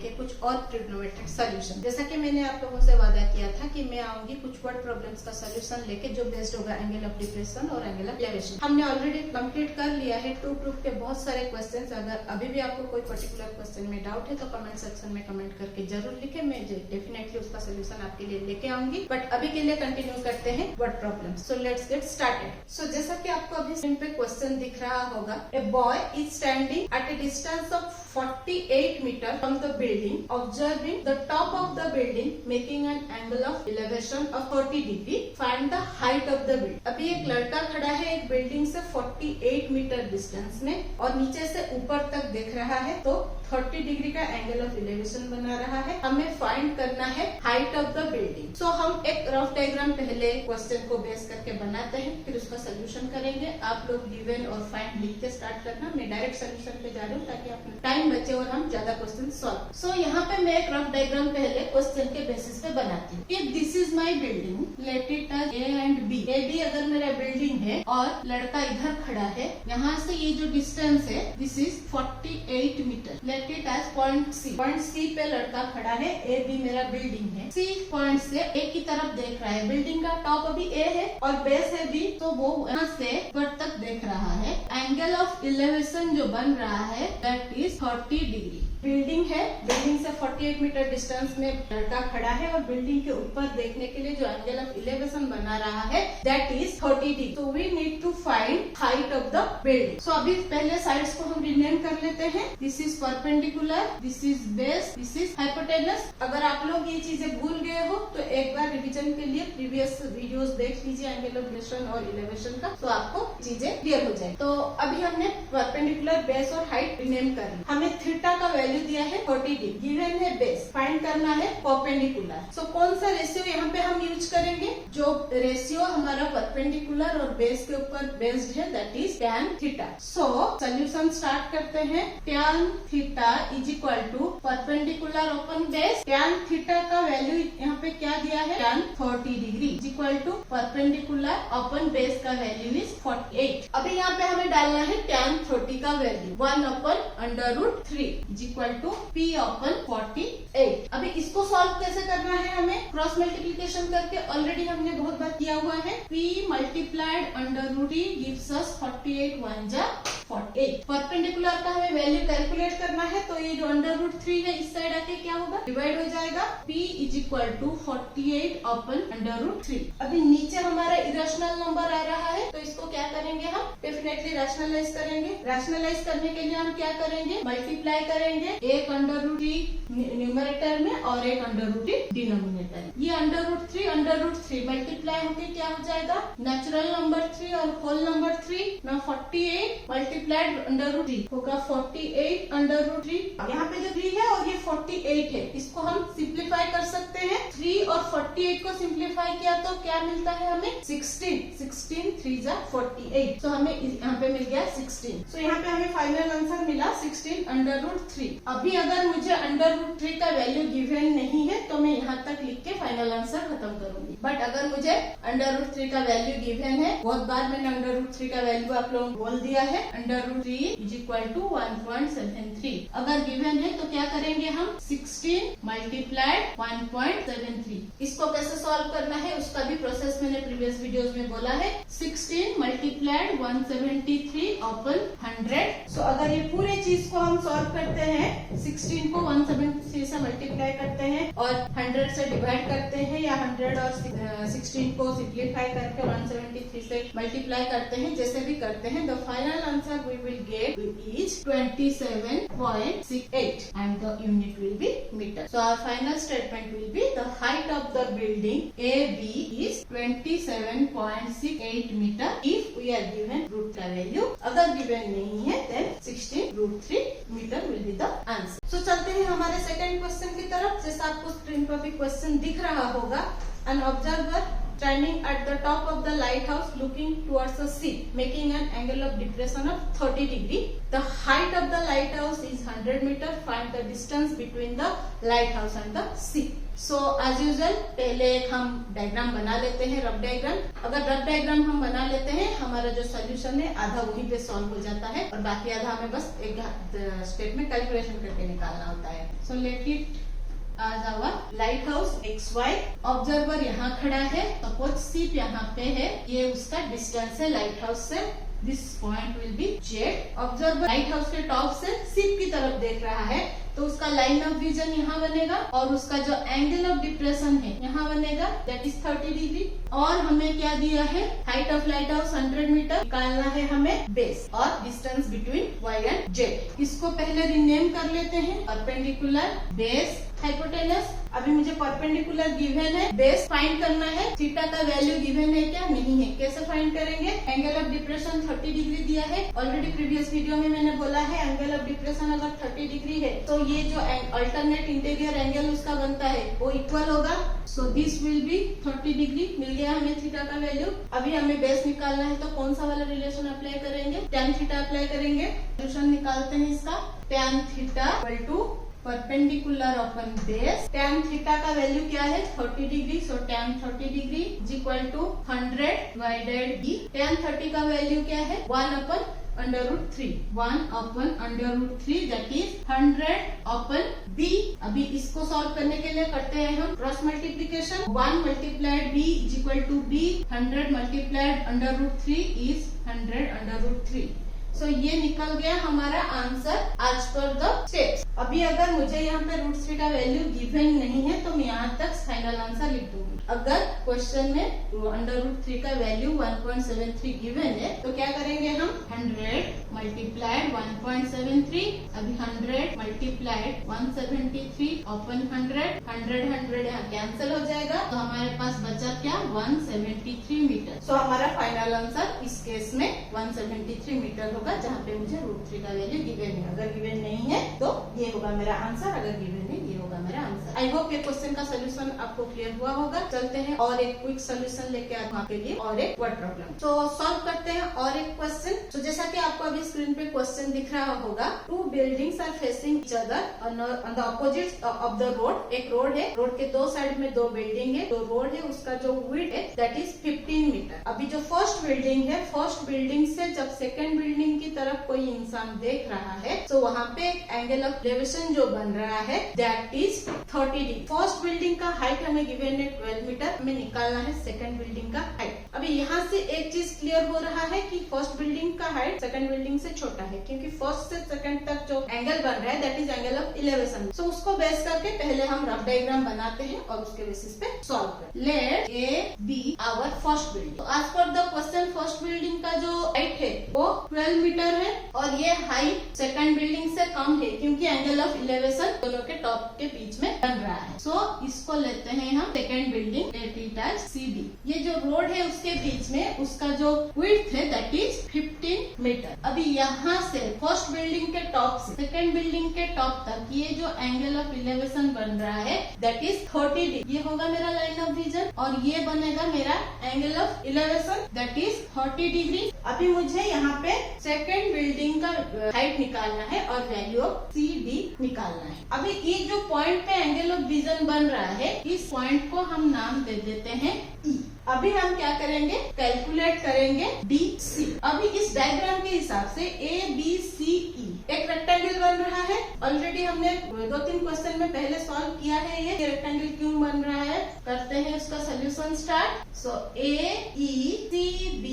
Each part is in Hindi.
लेके कुछ और ट्रिग्नोमेट्रिक सॉल्यूशन। जैसा कि मैंने आप लोगों से वादा किया था कि मैं आऊंगी कुछ वर्ड प्रॉब्लम्स का सॉल्यूशन लेके जो बेस्ड होगा एंगल ऑफ डिप्रेशन और एंगल ऑफ एलिवेशन। हमने ऑलरेडी कंप्लीट कर लिया है टू प्रूफ के बहुत सारे क्वेश्चंस। अगर अभी भी आपको कोई पर्टिकुलर क्वेश्चन में डाउट है तो कमेंट सेक्शन में कमेंट करके जरूर लिखे, मैं डेफिनेटली उसका सोल्यूशन आपके लिए लेके आऊंगी। बट अभी के लिए कंटिन्यू करते हैं word problem. So let's get started. So जैसा कि आपको अभी स्क्रीन पे क्वेश्चन दिख रहा होगा, a boy is standing at A distance of 48 meter from the building, observing the top of the building, making an angle of elevation of 40 degree. Find the height of the building. अभी एक लड़का खड़ा है एक बिल्डिंग से 48 मीटर डिस्टेंस में और नीचे से ऊपर तक देख रहा है, तो 30 डिग्री का एंगल ऑफ एलिवेशन बना रहा है। हमें फाइंड करना है हाइट ऑफ द बिल्डिंग। सो हम एक रफ डायग्राम पहले क्वेश्चन को बेस करके बनाते हैं, फिर उसका सोल्यूशन करेंगे। आप लोग गिवन और फाइंड लिख के स्टार्ट करना, मैं डायरेक्ट सोल्यूशन पे जा रही हूँ ताकि अपना टाइम बचे और हम ज्यादा क्वेश्चन सॉल्व। सो यहाँ पे मैं एक रफ डायग्राम पहले क्वेश्चन के बेसिस पे बनाती हूँ। If this is my building, let it as A and B. A B अगर मेरा बिल्डिंग है और लड़का इधर खड़ा है, यहाँ से ये जो डिस्टेंस है this is 48 metre. Let it as point C. Point C पे लड़का खड़ा है, ए बी मेरा बिल्डिंग है। सी पॉइंट से ए की तरफ देख रहा है, बिल्डिंग का टॉप अभी ए है और बेस है बी, तो वो यहाँ से ऊपर तक देख रहा है। एंगल ऑफ एलिवेशन जो बन रहा है दैट इज 30 डिग्री। बिल्डिंग है, बिल्डिंग से 48 मीटर डिस्टेंस में लड़का खड़ा है और बिल्डिंग के ऊपर देखने के लिए जो एंगल ऑफ एलिवेशन बना रहा है दैट इज 30 डिग्री। तो we need to find height of the building. So अभी पहले साइड्स को हम रिनेम कर लेते हैं। This is perpendicular, this is base, this is hypotenuse. अगर आप लोग ये चीजें भूल गए हो तो एक बार रिविजन के लिए प्रीवियस वीडियोस देख लीजिए एंगल ऑफ एलिवेशन और एलिवेशन का, तो आपको चीजें क्लियर हो जाए। तो अभी हमने परपेंडिकुलर, बेस और हाइट रिनेम कर ली। हमें थीटा का वैल्यू दिया है 40 डिग्री, गिवन है बेस, फाइंड करना है परपेंडिकुलर। सो कौन सा रेशियो यहाँ पे हम यूज करेंगे? जो रेशियो हमारा परपेंडिकुलर और बेस के ऊपर बेस्ड है that is tan theta. So solution start करते हैं। tan theta is equal to perpendicular upon base. tan theta का वैल्यू यहाँ पे क्या दिया है? tan 30 degree is equal to perpendicular upon base का वैल्यू इज 48। अभी यहाँ पे हमें डालना है tan 30 का value 1/√3 is equal to P upon 48। अभी इसको सॉल्व कैसे करना है? हमें क्रॉस मल्टीप्लीकेशन करके ऑलरेडी हमने बहुत बार किया हुआ है। P मल्टीप्लाइड √3 गिव्स अस 48 1 जा 48। परपेंडिकुलर का हमें वैल्यू कैलकुलेट करना है, तो ये जो √3 है इस साइड आके क्या होगा? डिवाइड हो जाएगा। P इज इक्वल टू 48 अपन √3। अभी नीचे हमारा इरेशनल नंबर आ रहा है, तो इसको क्या करेंगे? हम डेफिनेटली रैशनलाइज करेंगे। रैशनलाइज करने के लिए हम क्या करेंगे? मल्टीप्लाई करेंगे, एक √3 न्यूमरेटर में और एक √3 डिनोमिनेटर। ये √3 मल्टीप्लाई होके क्या हो जाएगा? नेचुरल नंबर 3 और होल नंबर 3 ना 48 मल्टीप्लाइड √3 होगा 48 √3। यहाँ पे जो 3 है और ये 48 है, इसको हम सिंप्लीफाई कर सकते हैं। 3 और 48 को सिंप्लीफाई किया तो क्या मिलता है हमें? 16 3 जा 48। तो हमें यहाँ पे मिल गया 16। तो यहाँ पे हमें फाइनल आंसर मिला 16 √3। अभी अगर मुझे √3 का वैल्यू गिवन नहीं है तो मैं यहाँ तक लिख के फाइनल आंसर खत्म करूंगी। बट अगर मुझे √3 का वैल्यू गिवन है, बहुत बार मैंने √3 का वैल्यू आप लोगों को बोल दिया है, √3 इज इक्वल टू 1.73। अगर गिवन है तो क्या करेंगे हम? 16 मल्टीप्लाइड 1.73। इसको कैसे सॉल्व करना है उसका भी प्रोसेस मैंने प्रीवियस वीडियोस में बोला है। 16 मल्टीप्लाइड 173 अपन 100। सो अगर ये पूरे चीज को हम सॉल्व करते हैं, 16 को 173 से मल्टीप्लाई करते हैं और 100 से डिवाइड करते हैं, या 100 और 16 को सिंप्लीफाई करके 173 से मल्टीप्लाई करते हैं, जैसे भी करते हैं, the final answer we will get is 27.68 and the unit will be metre. So our final statement will be the height of the building AB is 27.68 metre if we are given root का वैल्यू। अगर गिवन नहीं है then 16√3 metre will be the answer. So चलते हैं हमारे सेकंड क्वेश्चन की तरफ। जैसा आपको स्क्रीन पर भी क्वेश्चन दिख रहा होगा, an observer standing at the top of the lighthouse looking towards the sea, making an angle of depression of 30 degree. The height of the lighthouse is 100 meter. Find the distance between the lighthouse and the sea. So as usual पहले हम डायग्राम बना लेते हैं, रफ डायग्राम। अगर रफ डायग्राम हम बना लेते हैं, हमारा जो सोल्यूशन है आधा वहीं पे सॉल्व हो जाता है और बाकी आधा हमें बस एक स्टेप में कैलकुलेशन करके निकालना होता है। So let it as our light house XY। Observer यहाँ खड़ा है, सपोज सीप यहाँ पे है, ये उसका डिस्टेंस है लाइट हाउस से। This point will be Z। Observer light house के टॉप से सीप की तरफ देख रहा है, तो उसका लाइन ऑफ विजन यहाँ बनेगा और उसका जो एंगल ऑफ डिप्रेशन है यहाँ बनेगा, दैट इज 30 डिग्री। और हमें क्या दिया है, height of light house 100 metre, निकालना है हमें बेस और distance between Y and Z। इसको पहले रिनेम कर लेते हैं, परपेंडिकुलर, बेस, हाइपोटेनस। अभी मुझे परपेंडिकुलर गिवन है, बेस फाइंड करना है, थीटा का वैल्यू गिवन है क्या, नहीं है। कैसे फाइंड करेंगे, एंगल ऑफ डिप्रेशन 30 डिग्री दिया है। ऑलरेडी प्रीवियस वीडियो में मैंने बोला है एंगल ऑफ डिप्रेशन अगर 30 डिग्री है तो ये जो अल्टरनेट इंटीरियर एंगल उसका बनता है वो इक्वल होगा। So this will be 30 degree. मिल गया हमें थीटा का वैल्यू। अभी हमें बेस निकालना है तो कौन सा वाला रिलेशन अप्लाई करेंगे, टैन थीटा अप्लाई करेंगे। सोल्यूशन निकालते हैं इसका, tan theta equal to perpendicular upon base. Tan theta का वैल्यू क्या है, 30 degree. So tan 30 degree is equal to 100 divided B. Tan 30 का वैल्यू क्या है, 1 upon √3, 1 upon √3 that is 100 upon b। अभी इसको सॉल्व करने के लिए करते हैं हम cross multiplication. 1 multiplied b is equal to b, 100 multiplied √3 is 100 √3। So ये निकल गया हमारा आंसर आज पर द स्टेप्स। अभी अगर मुझे यहाँ पे √3 का वैल्यू गिवन नहीं है तो मैं यहाँ तक फाइनल आंसर लिख दूंगी। अगर क्वेश्चन में √3 का वैल्यू 1.73 गिवन है तो क्या करेंगे हम, 100 मल्टीप्लाइड 1.73, अभी 100 मल्टीप्लाइड 173 अपन 100 यहाँ कैंसिल हो जाएगा तो हमारे पास बचा क्या, 173 मीटर। सो हमारा फाइनल आंसर इस केस में 173 मीटर होगा, जहाँ पे मुझे √3 का वैल्यू गिवन है। अगर गिवन नहीं है तो ये होगा मेरा आंसर, अगर गिवन है ये होगा मेरा आंसर। आई होप ये क्वेश्चन का सोल्यूशन आपको क्लियर हुआ होगा। चलते हैं और एक क्विक सोल्यूशन लेके आए आपके लिए और एक वर्ड प्रॉब्लम। तो सॉल्व करते हैं और एक क्वेश्चन। तो जैसा कि आपको अभी स्क्रीन पे क्वेश्चन दिख रहा होगा, 2 buildings are facing each other on the opposite of the road. एक रोड है, रोड के दो साइड में 2 बिल्डिंग है। तो रोड है उसका जो विड्थ है दैट इज 15 मीटर। अभी जो फर्स्ट बिल्डिंग है, फर्स्ट बिल्डिंग से जब सेकेंड बिल्डिंग की तरफ कोई इंसान देख रहा है तो वहाँ पे एक एंगल ऑफ एलिवेशन जो बन रहा है that is 30 degree. First building का हाइट हमें गिवन है 12 मीटर, हमें निकालना है सेकंड बिल्डिंग का हाइट। अभी यहाँ से एक चीज क्लियर हो रहा है कि फर्स्ट बिल्डिंग का हाइट सेकंड बिल्डिंग से छोटा है, क्योंकि फर्स्ट से सेकंड तक जो एंगल बन रहा है that is angle of elevation. So उसको बेस करके पहले हम रफ डायग्राम बनाते हैं और उसके बेसिस पे सॉल्व करते हैं। Let A B our first building. तो as per the question first building का जो हाइट है वो 12 मीटर है और ये हाइट सेकंड बिल्डिंग से कम है, क्योंकि एंगल ऑफ एलिवेशन दोनों के टॉप के बीच में बन रहा है। सो इसको लेते हैं हम second building, let it as CD। ये जो रोड है उसके बीच में उसका जो विड्थ है दैट इज 15 मीटर। अभी यहाँ से फर्स्ट बिल्डिंग के टॉप से सेकंड बिल्डिंग के टॉप तक ये जो एंगल ऑफ एलिवेशन बन रहा है दैट इज 30 डिग्री। ये होगा मेरा लाइन ऑफ विजन और ये बनेगा मेरा angle of elevation that is 30 degree. अभी मुझे यहाँ पे सेकंड बिल्डिंग का हाइट निकालना है और वैल्यू ऑफ CD निकालना है। अभी ये जो पॉइंट पे एंगल ऑफ विजन बन रहा है, इस पॉइंट को हम नाम दे देते हैं E। अभी हम क्या करेंगे, कैलकुलेट करेंगे DC। अभी इस डायग्राम के हिसाब से ABCE एक रेक्टेंगल बन रहा है। ऑलरेडी हमने 2-3 क्वेश्चन में पहले सॉल्व किया है। ये रेक्टेंगल क्यों बन रहा है, करते हैं उसका solution start. So AECB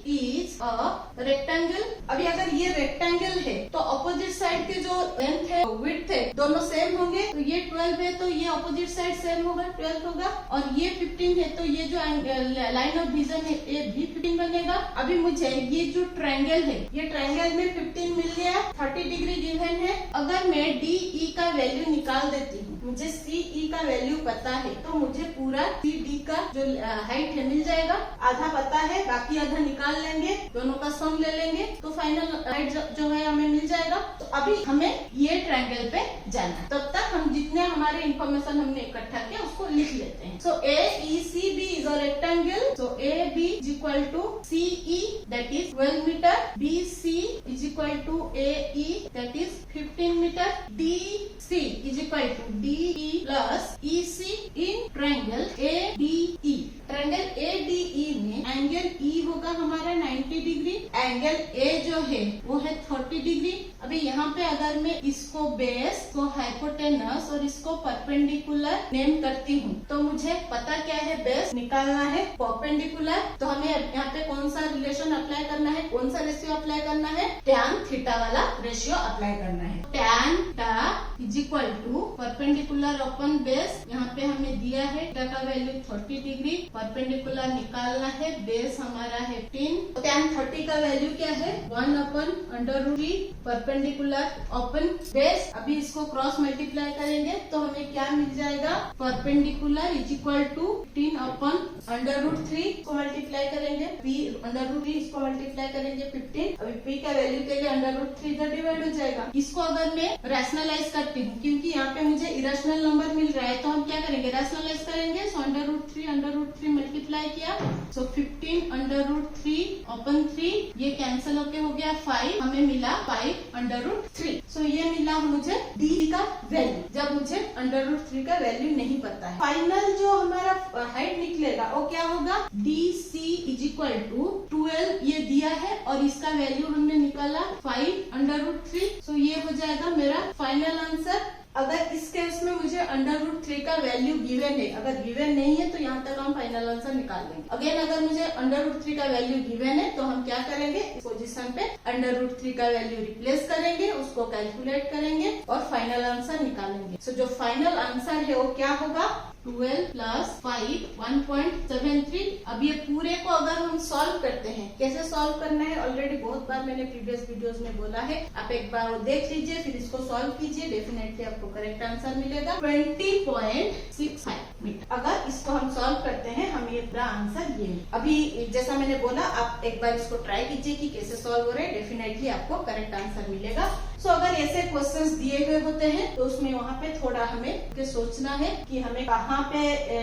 is a rectangle. अभी अगर ये रेक्टेंगल है तो ऑपोजिट साइड के जो लेंथ है, विड्थ है, दोनों सेम होंगे। तो ये 12 है तो ये ऑपोजिट साइड सेम होगा, 12 होगा। और ये 15 है तो ये जो लाइन ऑफ विजन है ये भी 15 बनेगा। अभी मुझे ये जो ट्रायंगल है, ये ट्रायंगल में 15 मिल गया, 30 डिग्री गिवन है। अगर मैं DE का वैल्यू निकाल देती हूँ, मुझे CE का वैल्यू पता है तो मुझे पूरा CD का जो हाइट है मिल जाएगा। आधा पता है, बाकी आधा निकाल लेंगे, दोनों का सम ले लेंगे तो फाइनल हाइट जो है हमें मिल जाएगा। तो अभी हमें ये ट्रायंगल पे जाना है, तब तक हम जितने हमारे इंफॉर्मेशन हमने इकट्ठा किया उसको लिख लेते हैं। So AECB is a rectangle, so AB is equal to CE that is 12 metre, BC is equal to AE that is 15 metre, DC is equal to DE plus EC in triangle ADE। Triangle ADE में एंगल E होगा हमारा 90 डिग्री, एंगल A जो है वो है 30 डिग्री। अभी यहाँ पे अगर मैं इसको बेस को हाइपोटेनस और इसको परपेंडिकुलर नेम करती हूँ तो मुझे पता क्या है, बेस निकालना है परपेंडिकुलर। तो हमें यहाँ पे कौन सा रिलेशन अप्लाई करना है, कौन सा रेशियो अप्लाई करना है, टैन थीटा वाला रेशियो अप्लाई करना है। Tan theta is equal to perpendicular upon base, यहाँ पे हमें दिया है थीटा का वैल्यू 30 डिग्री, परपेंडिकुलर निकालना है, बेस हमारा है 10। तो टैन 30 का वैल्यू क्या है 1/√3 परपेंडिकुलर अपन बेस। अभी इसको क्रॉस मल्टीप्लाई करेंगे तो हमें क्या मिल जाएगा, परपेंडिकुलर इज इक्वल टू 10/√3 को मल्टीप्लाई करेंगे, p/√3 इसको मल्टीप्लाई करेंगे 15। अभी p का वैल्यू के लिए √3 इधर डिवाइड हो जाएगा। इसको अगर मैं रैशनलाइज करती हूँ, क्योंकि यहाँ पे मुझे इरेशनल नंबर मिल रहा है तो हम क्या करेंगे, रैशनलाइज करेंगे। सो √3 मल्टीप्लाई किया, सो 15/√3 ये कैंसिल होके हो गया 5, हमें मिला 5/√3। सो ये मिला मुझे D का वैल्यू, जब मुझे √3 का वैल्यू नहीं पता है। फाइनल जो हमारा हाइट निकलेगा वो क्या होगा, DC इज इक्वल टू 12 ये दिया है और इसका वैल्यू हमने निकाला 5/√3। सो ये हो जाएगा मेरा फाइनल आंसर। अगर इस केस में मुझे √3 का वैल्यू गिवन है, अगर गिवन नहीं है तो यहाँ तक हम फाइनल आंसर निकाल लेंगे। अगेन अगर मुझे √3 का वैल्यू गिवन है तो हम क्या करेंगे, इस पोजीशन पे √3 का वैल्यू रिप्लेस करेंगे, उसको कैलकुलेट करेंगे और फाइनल आंसर निकालेंगे। सो जो फाइनल आंसर है वो क्या होगा, 12 प्लस 5 1.73। अब ये पूरे को अगर हम सॉल्व करते हैं, कैसे सॉल्व करना है ऑलरेडी बहुत बार मैंने प्रीवियस वीडियोस में बोला है, आप एक बार वो देख लीजिए, फिर इसको सॉल्व कीजिए, डेफिनेटली आपको करेक्ट आंसर मिलेगा 20.65 मीटर। अगर इसको हम सॉल्व करते हैं हमें ये पूरा आंसर ये। अभी जैसा मैंने बोला, आप एक बार इसको ट्राई कीजिए कि कैसे सॉल्व हो रहा है, डेफिनेटली आपको करेक्ट आंसर मिलेगा। सो अगर ऐसे क्वेश्चंस दिए हुए होते हैं तो उसमें वहाँ पे थोड़ा हमें सोचना है कि हमें कहाँ पे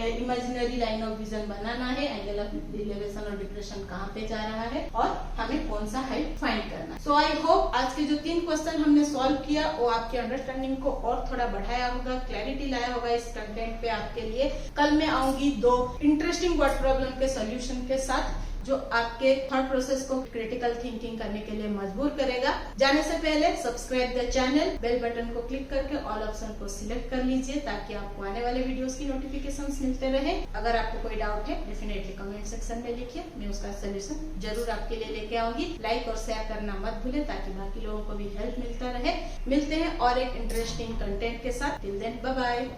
इमेजिनरी लाइन ऑफ विजन बनाना है, एंगल ऑफ एलिवेशन और डिप्रेशन कहाँ पे जा रहा है और हमें कौन सा हाइट फाइंड करना है। सो आई होप आज के जो 3 क्वेश्चन हमने सॉल्व किया वो आपकी अंडरस्टैंडिंग को और थोड़ा बढ़ाया होगा, क्लैरिटी लाया होगा इस कंटेंट पे आपके लिए। कल मैं आऊंगी 2 इंटरेस्टिंग वर्ड प्रॉब्लम के सोल्यूशन के साथ जो आपके थॉट प्रोसेस को क्रिटिकल थिंकिंग करने के लिए मजबूर करेगा। जाने से पहले subscribe the channel, bell button को क्लिक करके ऑल ऑप्शन को सिलेक्ट कर लीजिए ताकि आपको आने वाले वीडियोस की नोटिफिकेशंस मिलते रहे। अगर आपको कोई डाउट है डेफिनेटली कमेंट सेक्शन में लिखिए, मैं उसका सोल्यूशन जरूर आपके लिए लेके आऊंगी। लाइक और शेयर करना मत भूलें ताकि बाकी लोगों को भी हेल्प मिलता रहे। मिलते हैं और एक इंटरेस्टिंग कंटेंट के साथ। Till then bye bye.